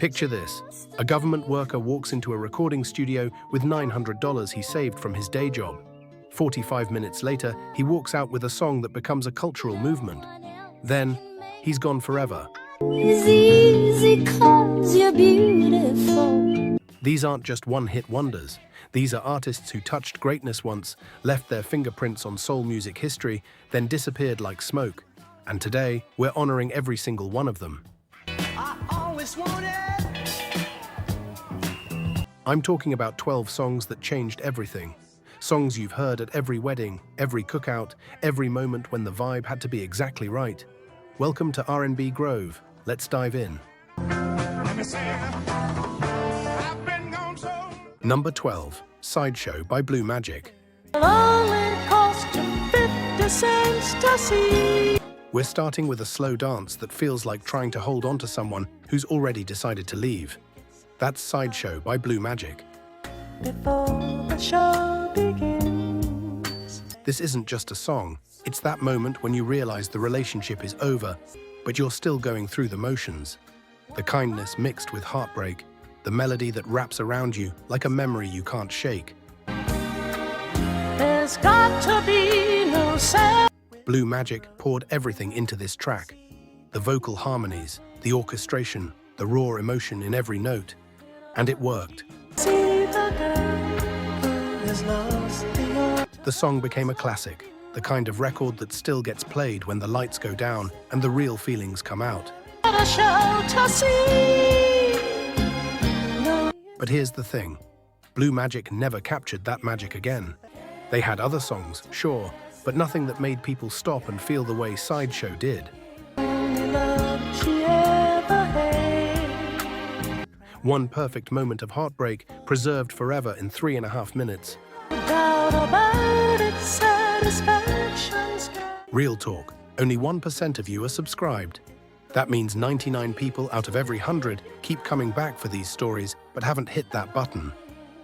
Picture this. A government worker walks into a recording studio with $900 he saved from his day job. 45 minutes later, he walks out with a song that becomes a cultural movement. Then, he's gone forever. It's easy 'cause you're beautiful. These aren't just one-hit wonders. These are artists who touched greatness once, left their fingerprints on soul music history, then disappeared like smoke. And today, we're honoring every single one of them. I'm talking about 12 songs that changed everything. Songs you've heard at every wedding, every cookout, every moment when the vibe had to be exactly right. Welcome to R&B Grove. Let's dive in. Number 12, Sideshow by Blue Magic. We're starting with a slow dance that feels like trying to hold on to someone who's already decided to leave. That's Sideshow by Blue Magic. Before the show begins. This isn't just a song. It's that moment when you realize the relationship is over, but you're still going through the motions. The kindness mixed with heartbreak, the melody that wraps around you like a memory you can't shake. There's got to be no sound. Blue Magic poured everything into this track. The vocal harmonies, the orchestration, the raw emotion in every note. And it worked. See the girl who has lost the The song became a classic, the kind of record that still gets played when the lights go down and the real feelings come out. show to see. But here's the thing. Blue Magic never captured that magic again. They had other songs, sure, but nothing that made people stop and feel the way Sideshow did. Only love she ever had. One perfect moment of heartbreak, preserved forever in 3.5 minutes. Doubt about it, satisfaction's got. Real talk, only 1% of you are subscribed. That means 99 people out of every 100 keep coming back for these stories but haven't hit that button.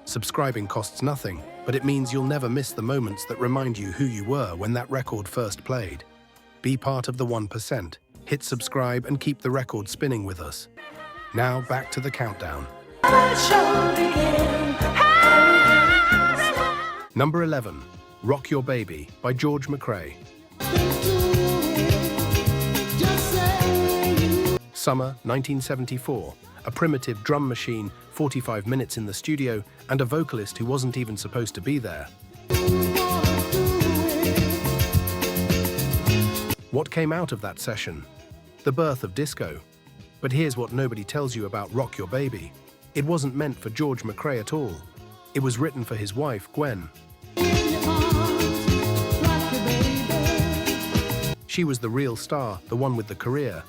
Subscribing costs nothing, but it means you'll never miss the moments that remind you who you were when that record first played. Be part of the 1%. Hit subscribe and keep the record spinning with us. Now back to the countdown. Number 11, Rock Your Baby by George McCrae. Summer 1974, a primitive drum machine, 45 minutes in the studio, and a vocalist who wasn't even supposed to be there. What came out of that session? The birth of disco. But here's what nobody tells you about Rock Your Baby. It wasn't meant for George McCrae at all. It was written for his wife, Gwen. She was the real star, the one with the career.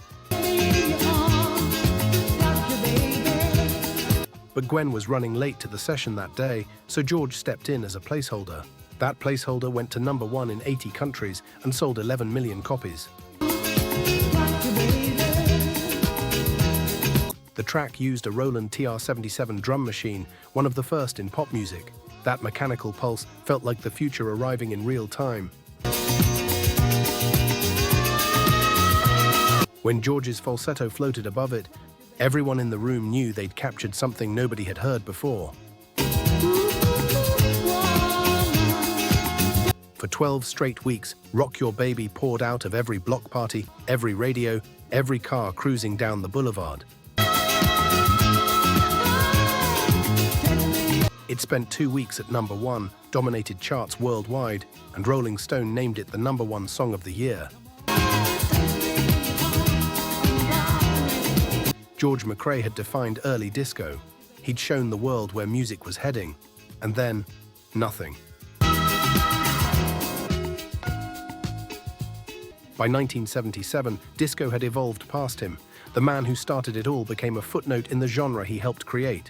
But Gwen was running late to the session that day, so George stepped in as a placeholder. That placeholder went to number 1 in 80 countries and sold 11 million copies. The track used a Roland TR-77 drum machine, one of the first in pop music. That mechanical pulse felt like the future arriving in real time. When George's falsetto floated above it, everyone in the room knew they'd captured something nobody had heard before. For 12 straight weeks, Rock Your Baby poured out of every block party, every radio, every car cruising down the boulevard. It spent 2 weeks at number 1, dominated charts worldwide, and Rolling Stone named it the number 1 song of the year. George McCrae had defined early disco. He'd shown the world where music was heading, and then, nothing. By 1977, disco had evolved past him. The man who started it all became a footnote in the genre he helped create.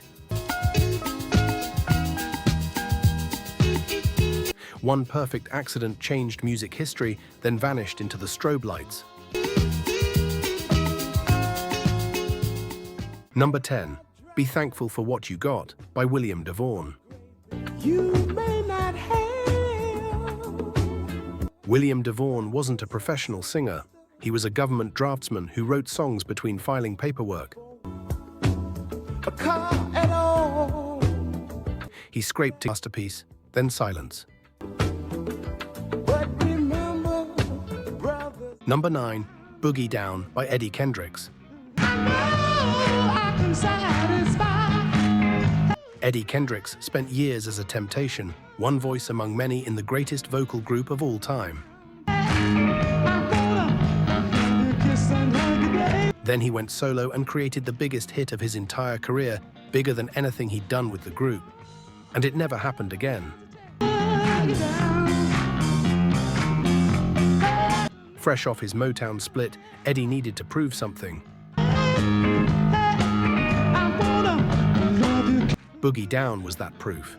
One perfect accident changed music history, then vanished into the strobe lights. Number 10, Be Thankful for What You Got by William DeVaughn. You may not have. William DeVaughn wasn't a professional singer. He was a government draftsman who wrote songs between filing paperwork. a car at all. He scraped a masterpiece, then silence. But remember, brother, Number 9, Boogie Down by Eddie Kendricks. I can satisfy. Eddie Kendricks spent years as a temptation, one voice among many in the greatest vocal group of all time. Then he went solo and created the biggest hit of his entire career, bigger than anything he'd done with the group. And it never happened again. Fresh off his Motown split, Eddie needed to prove something. Boogie Down was that proof.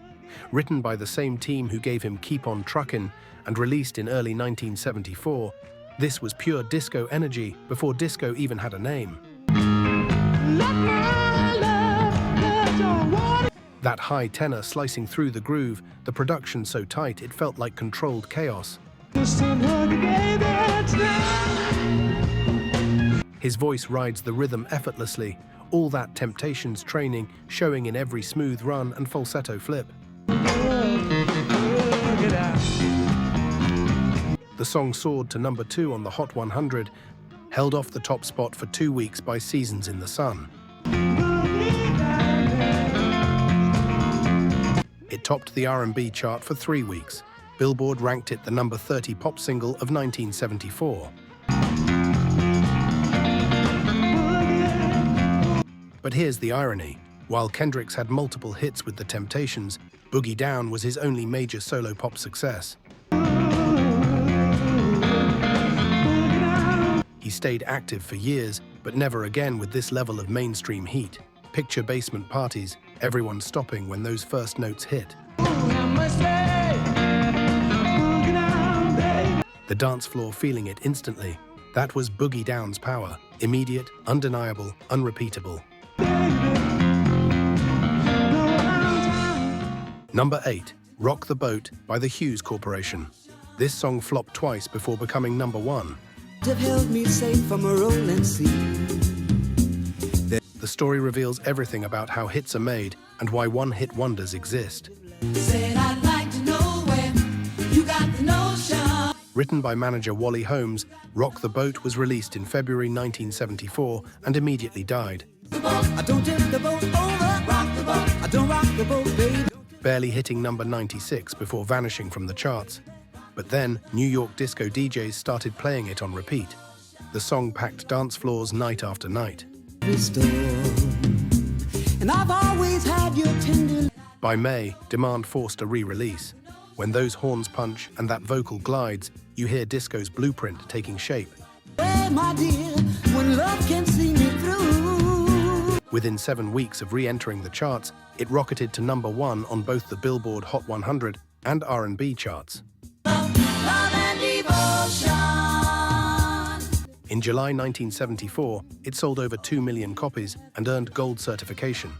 Written by the same team who gave him Keep On Truckin' and released in early 1974, this was pure disco energy before disco even had a name. That high tenor slicing through the groove, the production so tight it felt like controlled chaos. His voice rides the rhythm effortlessly, all that Temptations training showing in every smooth run and falsetto flip. The song soared to number 2 on the Hot 100, held off the top spot for 2 weeks by Seasons in the Sun. It topped the R&B chart for 3 weeks. Billboard ranked it the number 30 pop single of 1974. But here's the irony. While Kendricks had multiple hits with the Temptations, Boogie Down was his only major solo pop success. He stayed active for years, but never again with this level of mainstream heat. Picture basement parties, everyone stopping when those first notes hit. The dance floor feeling it instantly. That was Boogie Down's power. Immediate, undeniable, unrepeatable. Number 8, Rock the Boat by the Hues Corporation. This song flopped twice before becoming number 1. Have held me safe from a rolling sea. The story reveals everything about how hits are made and why one-hit wonders exist. Said I'd like to know where you got the notion. Written by manager Wally Holmes, Rock the Boat was released in February 1974 and immediately died. I don't tip the boat over, rock the boat. I don't rock the boat, baby. Barely hitting number 96 before vanishing from the charts. But then, New York disco DJs started playing it on repeat. The song packed dance floors night after night. And I've always had your tender. By May, demand forced a re-release. When those horns punch and that vocal glides, you hear disco's blueprint taking shape. Hey, my dear, when love can see me through. Within 7 weeks of re-entering the charts, it rocketed to number 1 on both the Billboard Hot 100 and R&B charts. Love and devotion. In July 1974, it sold over 2 million copies and earned gold certification.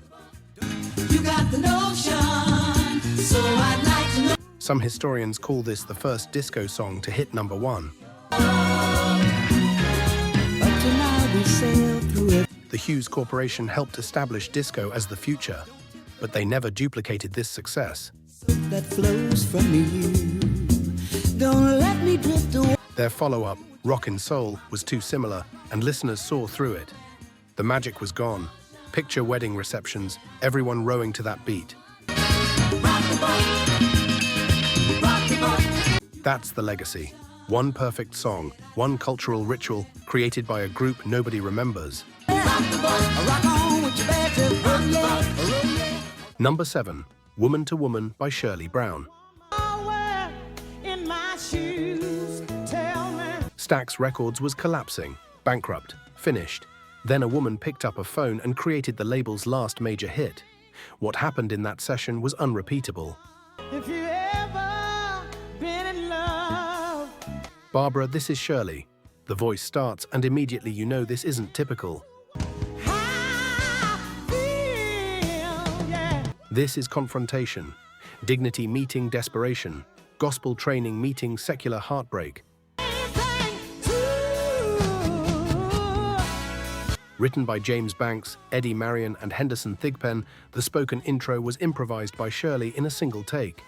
You got the notion, so I'd like to know. Some historians call this the first disco song to hit number 1. But tonight we sail through it. The Hues Corporation helped establish disco as the future, but they never duplicated this success. That flows from you. Don't let me drift away. Their follow-up, Rockin' Soul, was too similar, and listeners saw through it. The magic was gone. Picture wedding receptions, everyone rowing to that beat. Rock the boat. Rock the boat. That's the legacy. One perfect song, one cultural ritual created by a group nobody remembers. Rock the boat. Rock on with your bad tip. Rock the boat. Number 7, Woman to Woman by Shirley Brown. in my shoes, tell me. Stax Records was collapsing, bankrupt, finished. Then a woman picked up a phone and created the label's last major hit. What happened in that session was unrepeatable. If you ever been in love. Barbara, this is Shirley. The voice starts and immediately you know this isn't typical. I feel, yeah. This is confrontation. Dignity meeting desperation. Gospel training meeting secular heartbreak. Written by James Banks, Eddie Marion, and Henderson Thigpen, the spoken intro was improvised by Shirley in a single take.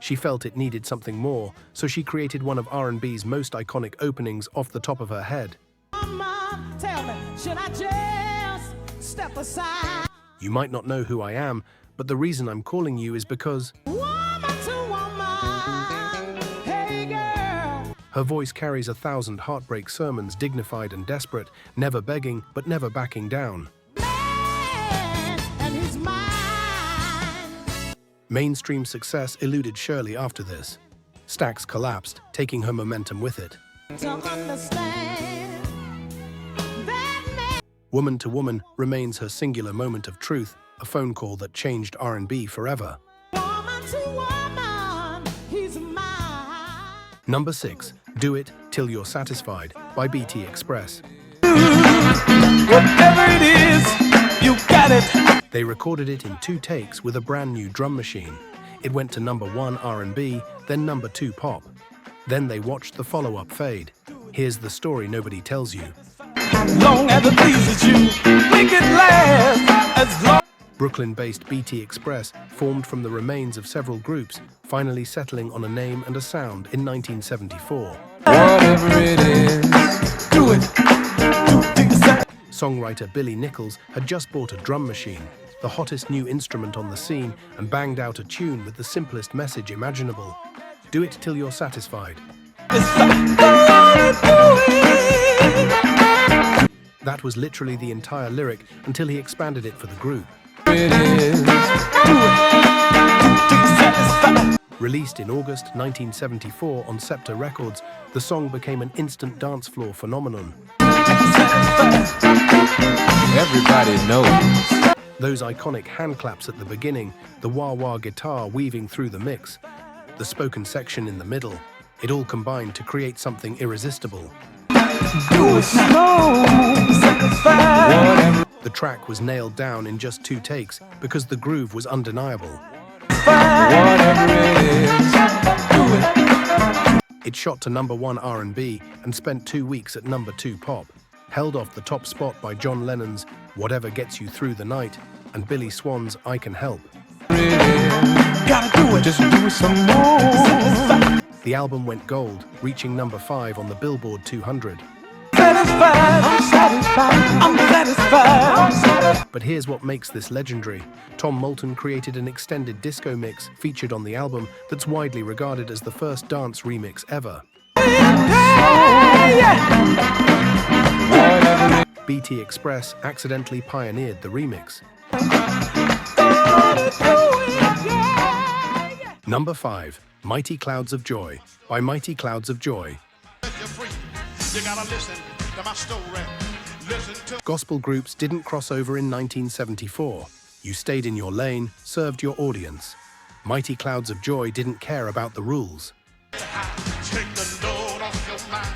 She felt it needed something more, so she created one of R&B's most iconic openings off the top of her head. Mama, tell me, should I just step aside? You might not know who I am, but the reason I'm calling you is because Woman to woman, hey girl. her voice carries 1,000 heartbreak sermons, dignified and desperate, never begging but never backing down. Man, and he's mine. Mainstream success eluded Shirley after this. Stax collapsed, taking her momentum with it. To understand that man. Woman to Woman remains her singular moment of truth, a phone call that changed R&B forever. Woman to woman, he's mine. Number 6, Do It Till You're Satisfied by BT Express. Whatever it is, you got it. They recorded it in 2 takes with a brand new drum machine. It went to number 1 R&B, then number 2 pop. Then they watched the follow-up fade. Here's the story nobody tells you. Long as it pleases you, make it last as long. Brooklyn-based BT Express formed from the remains of several groups, finally settling on a name and a sound in 1974. Whatever it is, do it. Songwriter Billy Nichols had just bought a drum machine, the hottest new instrument on the scene, and banged out a tune with the simplest message imaginable. Do it till you're satisfied. That was literally the entire lyric until he expanded it for the group. Released in August 1974 on Scepter Records, the song became an instant dance floor phenomenon. Everybody knows. Those iconic hand claps at the beginning, the wah-wah guitar weaving through the mix, the spoken section in the middle, it all combined to create something irresistible. Do it slow, satisfied. The track was nailed down in just 2 takes because the groove was undeniable. Whatever it is, do it. It shot to number 1 R&B and spent 2 weeks at number 2 pop, held off the top spot by John Lennon's Whatever Gets You Through the Night and Billy Swan's I Can Help. Gotta do it, just do it some more. The album went gold, reaching number 5 on the Billboard 200. Satisfied, I'm satisfied, I'm satisfied. But here's what makes this legendary. Tom Moulton created an extended disco mix featured on the album that's widely regarded as the first dance remix ever. BT Express accidentally pioneered the remix. Number 5, Mighty Clouds of Joy by Mighty Clouds of Joy. You gotta listen to my story. Listen to Gospel groups didn't cross over in 1974. You stayed in your lane, served your audience. Mighty Clouds of Joy didn't care about the rules. take the load off your mind.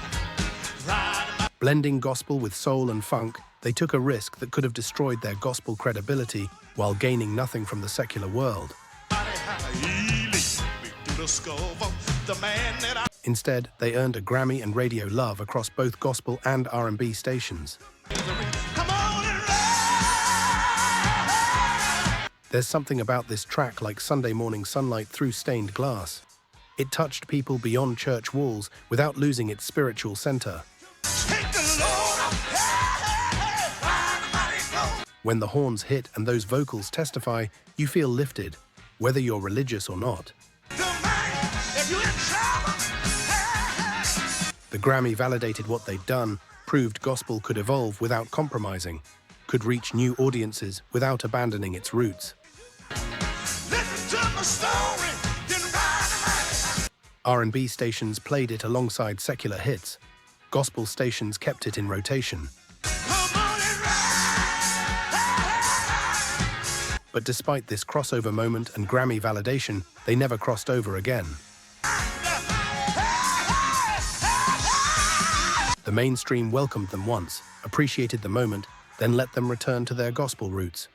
Ride my Blending gospel with soul and funk, they took a risk that could have destroyed their gospel credibility while gaining nothing from the secular world. body high. Healing me to discover the man that I Instead, they earned a Grammy and radio love across both gospel and R&B stations. come on and ride. There's something about this track like Sunday morning sunlight through stained glass. It touched people beyond church walls without losing its spiritual center. Take the load off. Ride my soul. When the horns hit and those vocals testify, you feel lifted, whether you're religious or not. The man, if you in trouble. The Grammy validated what they'd done, proved gospel could evolve without compromising, could reach new audiences without abandoning its roots. Listen to my story. Then ride my R&B stations played it alongside secular hits. Gospel stations kept it in rotation. come on and ride. But despite this crossover moment and Grammy validation, they never crossed over again. The mainstream welcomed them once, appreciated the moment, then let them return to their gospel roots.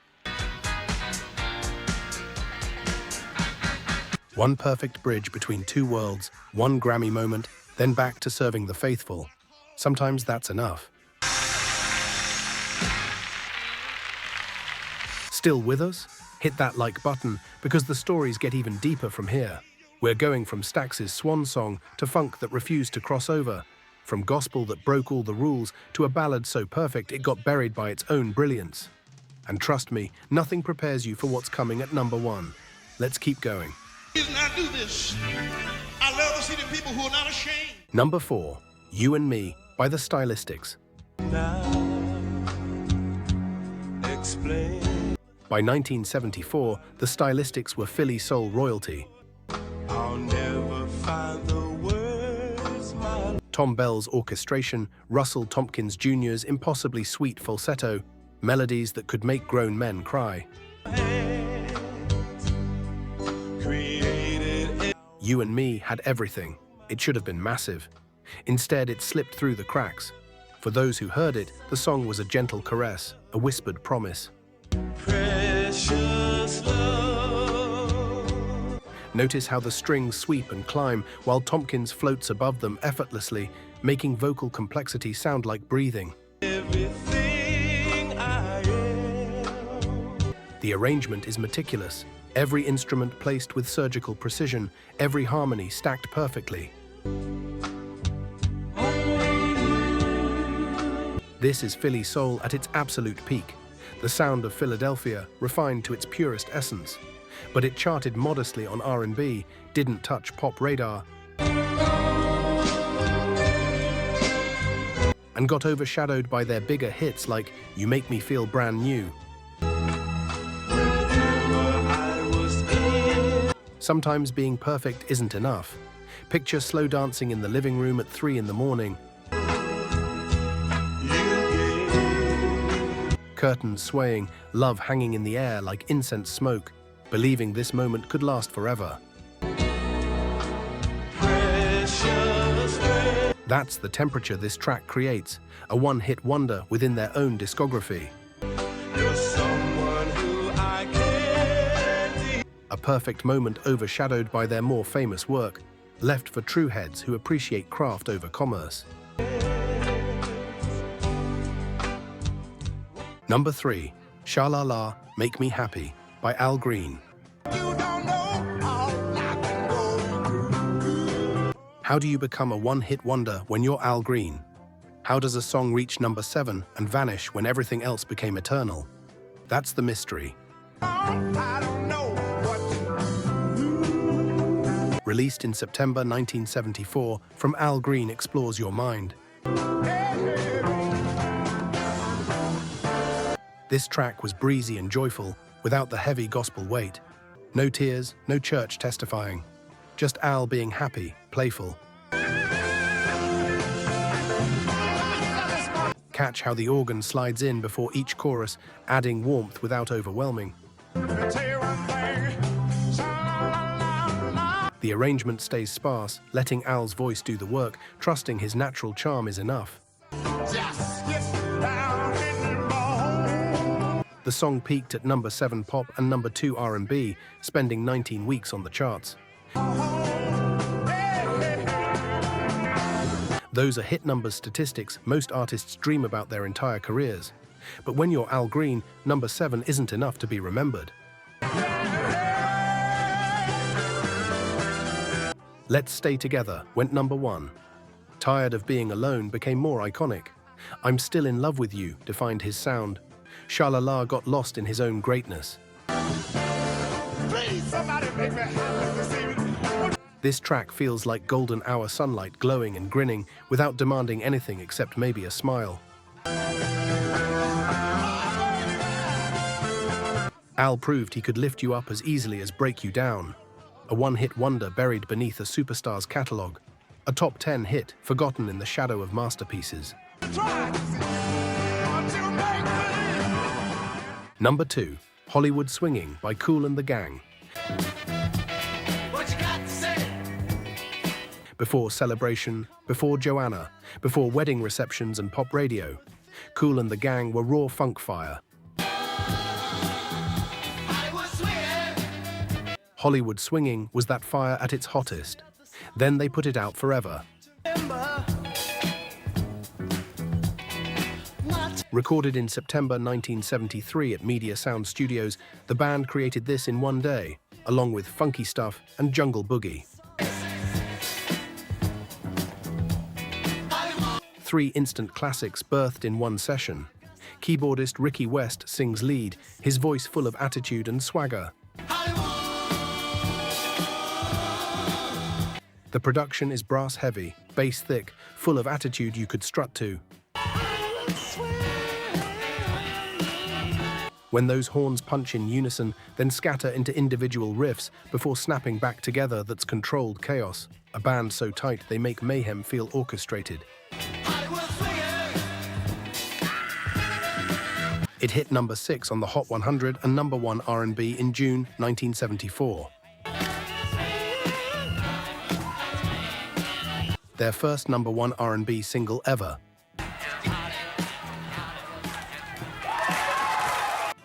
One perfect bridge between two worlds, one Grammy moment, then back to serving the faithful. Sometimes that's enough. Still with us? Hit that like button, because the stories get even deeper from here. We're going from Stax's swan song to funk that refused to cross over, from gospel that broke all the rules to a ballad so perfect it got buried by its own brilliance. And trust me, nothing prepares you for what's coming at number 1. Let's keep going. The reason I do this, I love to see the people who are not ashamed. Number 4, You and Me by the Stylistics. Now, explain. By 1974, the Stylistics were Philly soul royalty. I'll never find the words, my Tom Bell's orchestration, Russell Tompkins Jr.'s impossibly sweet falsetto, melodies that could make grown men cry. hands created. You and Me had everything. It should have been massive. Instead, it slipped through the cracks. For those who heard it, the song was a gentle caress, a whispered promise. Precious love. Notice how the strings sweep and climb while Tompkins floats above them effortlessly, making vocal complexity sound like breathing. Everything I am. The arrangement is meticulous, every instrument placed with surgical precision, every harmony stacked perfectly. This is Philly soul at its absolute peak, the sound of Philadelphia refined to its purest essence. But it charted modestly on R&B, didn't touch pop radar, and got overshadowed by their bigger hits like You Make Me Feel Brand New. Sometimes being perfect isn't enough. Picture slow dancing in the living room at 3 in the morning. Curtains swaying, love hanging in the air like incense smoke, believing this moment could last forever. That's the temperature this track creates, a one-hit wonder within their own discography. You're someone who I can't. A perfect moment overshadowed by their more famous work, left for true heads who appreciate craft over commerce. Number 3, Sha-La-La, Make Me Happy by Al Green. You don't know all I've been going through. How do you become a one-hit wonder when you're Al Green? How does a song reach number 7 and vanish when everything else became eternal? That's the mystery. I don't know what to Released in September 1974, From Al Green Explores Your Mind. This track was breezy and joyful, without the heavy gospel weight. No tears, no church testifying. Just Al being happy, playful. Catch how the organ slides in before each chorus, adding warmth without overwhelming. tell you one thing. Sha-La-La. The arrangement stays sparse, letting Al's voice do the work, trusting his natural charm is enough. Just get down in the bone. The song peaked at number 7 pop and number 2 R&B, spending 19 weeks on the charts. Those are hit numbers statistics most artists dream about their entire careers. But when you're Al Green, number 7 isn't enough to be remembered. Let's Stay Together went number 1. Tired of Being Alone became more iconic. I'm Still in Love with You defined his sound. Sha-La-La got lost in his own greatness. Please, somebody make me happy this evening. This track feels like golden hour sunlight glowing and grinning without demanding anything except maybe a smile. Al proved he could lift you up as easily as break you down. A one-hit wonder buried beneath a superstar's catalogue. A top 10 hit forgotten in the shadow of masterpieces. Try to see what you make me. Number 2, Hollywood Swinging by Kool and the Gang. What you got to say? Before Celebration, before Joanna, before wedding receptions and pop radio, Kool and the Gang were raw funk fire. Hollywood Swinging was that fire at its hottest. Then they put it out forever. Recorded in September 1973 at Media Sound Studios, the band created this in one day, along with Funky Stuff and Jungle Boogie. 3 instant classics birthed in one session. Keyboardist Ricky West sings lead, his voice full of attitude and swagger. The production is brass-heavy, bass-thick, full of attitude you could strut to. When those horns punch in unison, then scatter into individual riffs before snapping back together, that's controlled chaos. A band so tight they make mayhem feel orchestrated. It hit number 6 on the Hot 100 and number 1 R&B in June 1974. Their first number 1 R&B single ever.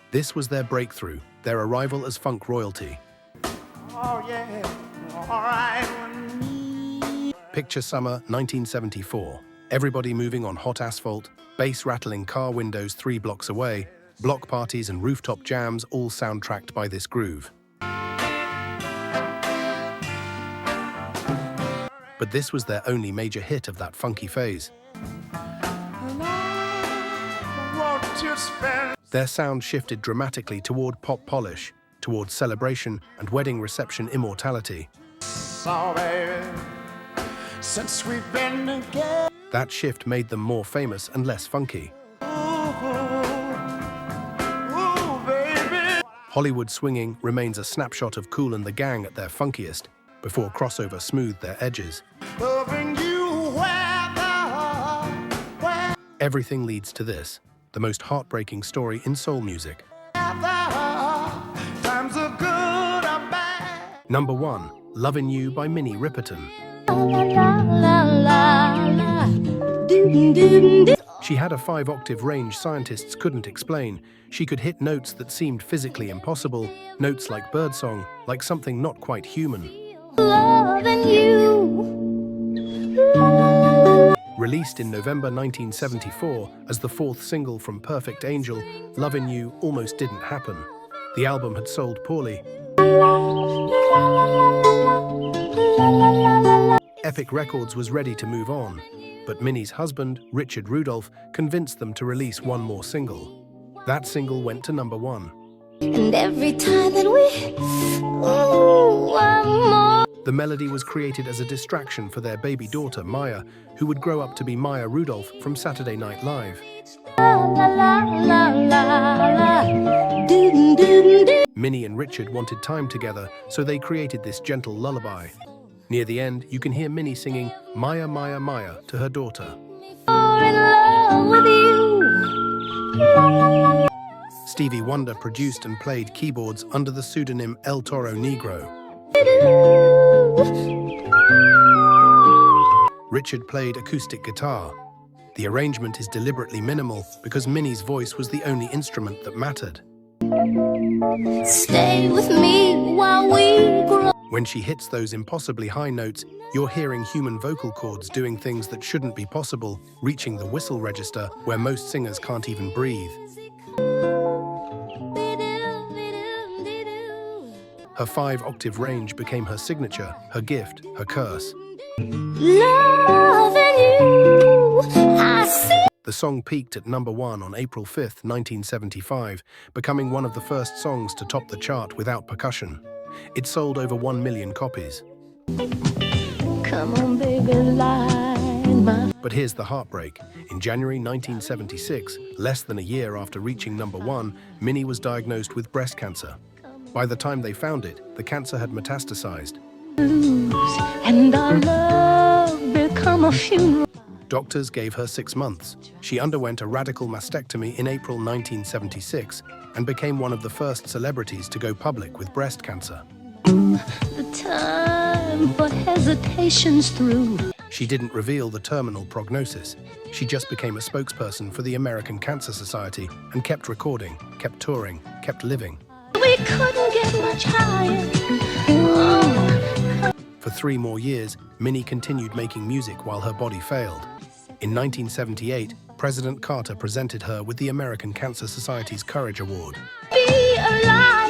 This was their breakthrough, their arrival as funk royalty. Oh yeah, all right with me. Picture summer 1974. Everybody moving on hot asphalt, bass rattling car windows 3 blocks away, block parties and rooftop jams all soundtracked by this groove. But this was their only major hit of that funky phase. Their sound shifted dramatically toward pop polish, toward celebration and wedding reception immortality. So, baby, since we've been together. That shift made them more famous and less funky. Hollywood swinging remains a snapshot of Kool and the Gang at their funkiest, before crossover smoothed their edges. Loving you where Everything leads to this, the most heartbreaking story in soul music. times are good or bad. Number 1, Lovin You by Minnie Riperton. She had a 5-octave range scientists couldn't explain. She could hit notes that seemed physically impossible, notes like birdsong, like something not quite human. Lovin' you. Released in November 1974 as the 4th single from Perfect Angel, Lovin' You almost didn't happen. The album had sold poorly. Epic Records was ready to move on, but Minnie's husband, Richard Rudolph, convinced them to release one more single. That single went to number 1. And every time that we, one more. The melody was created as a distraction for their baby daughter, Maya, who would grow up to be Maya Rudolph from Saturday Night Live. Minnie and Richard wanted time together, so they created this gentle lullaby. Near the end, you can hear Minnie singing Maya, Maya, Maya to her daughter. Stevie Wonder produced and played keyboards under the pseudonym El Toro Negro. Richard played acoustic guitar. The arrangement is deliberately minimal because Minnie's voice was the only instrument that mattered. Stay with me while we grow. When she hits those impossibly high notes, you're hearing human vocal cords doing things that shouldn't be possible, reaching the whistle register where most singers can't even breathe. Her 5-octave range became her signature, her gift, her curse. Loving you, I see. The song peaked at number 1 on April 5th, 1975, becoming one of the first songs to top the chart without percussion. It sold over 1 million copies. Come on, baby, line my. But here's the heartbreak. In January 1976, less than a year after reaching number 1, Minnie was diagnosed with breast cancer. By the time they found it, the cancer had metastasized. And our love become a funeral. Doctors gave her 6 months. She underwent a radical mastectomy in April 1976 and became one of the first celebrities to go public with breast cancer. The time for hesitation's through. She didn't reveal the terminal prognosis. She just became a spokesperson for the American Cancer Society and kept recording, kept touring, kept living. We couldn't get much higher. Oh. For 3 more years, Minnie continued making music while her body failed. In 1978, President Carter presented her with the American Cancer Society's Courage Award. Be alive.